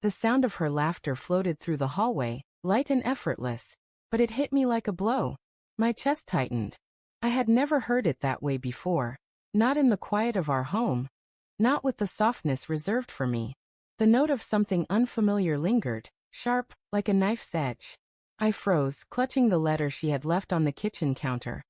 The sound of her laughter floated through the hallway, light and effortless, but it hit me like a blow. My chest tightened. I had never heard it that way before. Not in the quiet of our home. Not with the softness reserved for me. The note of something unfamiliar lingered, sharp, like a knife's edge. I froze, clutching the letter she had left on the kitchen counter.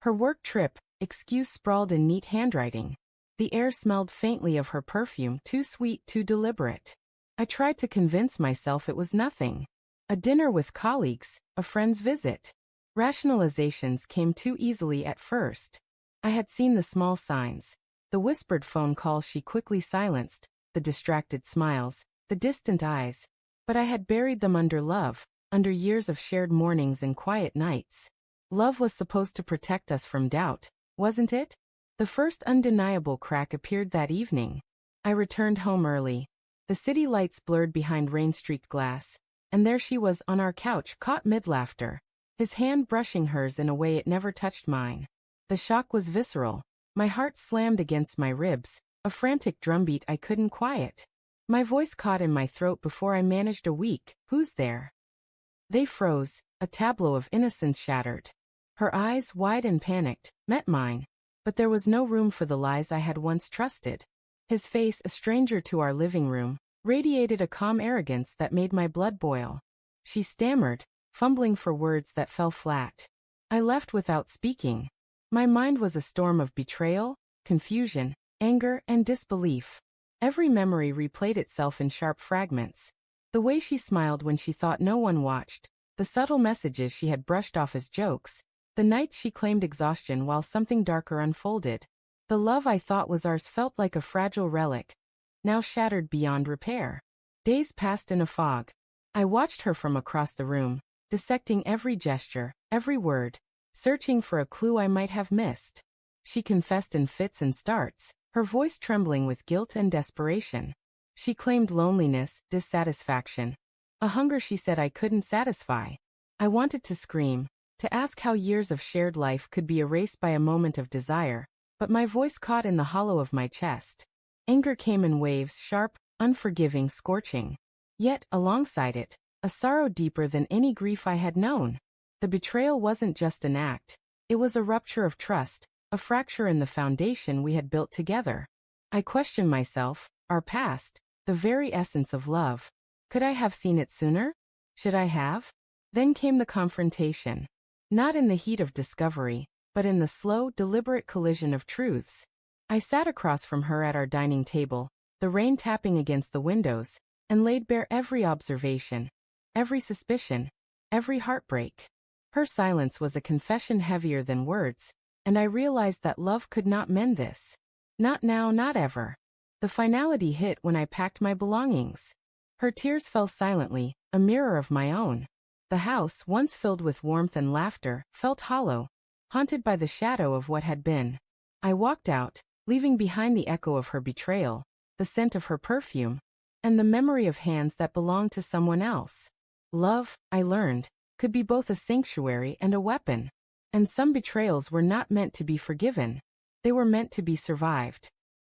Her work trip, excuse sprawled in neat handwriting. The air smelled faintly of her perfume, too sweet, too deliberate. I tried to convince myself it was nothing. A dinner with colleagues, a friend's visit. Rationalizations came too easily at first. I had seen the small signs. The whispered phone call she quickly silenced, the distracted smiles, the distant eyes. But I had buried them under love, under years of shared mornings and quiet nights. Love was supposed to protect us from doubt, wasn't it? The first undeniable crack appeared that evening. I returned home early. The city lights blurred behind rain-streaked glass, and there she was on our couch, caught mid-laughter, his hand brushing hers in a way it never touched mine. The shock was visceral. My heart slammed against my ribs, a frantic drumbeat I couldn't quiet. My voice caught in my throat before I managed a weak, "Who's there?" They froze, a tableau of innocence shattered. Her eyes, wide and panicked, met mine, but there was no room for the lies I had once trusted. His face, a stranger to our living room, radiated a calm arrogance that made my blood boil. She stammered, fumbling for words that fell flat. I left without speaking. My mind was a storm of betrayal, confusion, anger, and disbelief. Every memory replayed itself in sharp fragments. The way she smiled when she thought no one watched, the subtle messages she had brushed off as jokes, the nights she claimed exhaustion while something darker unfolded. The love I thought was ours felt like a fragile relic, now shattered beyond repair. Days passed in a fog. I watched her from across the room, dissecting every gesture, every word, searching for a clue I might have missed. She confessed in fits and starts, her voice trembling with guilt and desperation. She claimed loneliness, dissatisfaction, a hunger she said I couldn't satisfy. I wanted to scream, to ask how years of shared life could be erased by a moment of desire, but my voice caught in the hollow of my chest. Anger came in waves, sharp, unforgiving, scorching. Yet, alongside it, a sorrow deeper than any grief I had known. The betrayal wasn't just an act. It was a rupture of trust, a fracture in the foundation we had built together. I questioned myself, our past, the very essence of love. Could I have seen it sooner? Should I have? Then came the confrontation. Not in the heat of discovery, but in the slow, deliberate collision of truths. I sat across from her at our dining table, the rain tapping against the windows, and laid bare every observation, every suspicion, every heartbreak. Her silence was a confession heavier than words, and I realized that love could not mend this. Not now, not ever. The finality hit when I packed my belongings. Her tears fell silently, a mirror of my own. The house, once filled with warmth and laughter, felt hollow, haunted by the shadow of what had been. I walked out, leaving behind the echo of her betrayal, the scent of her perfume, and the memory of hands that belonged to someone else. Love, I learned, could be both a sanctuary and a weapon. And some betrayals were not meant to be forgiven. They were meant to be survived.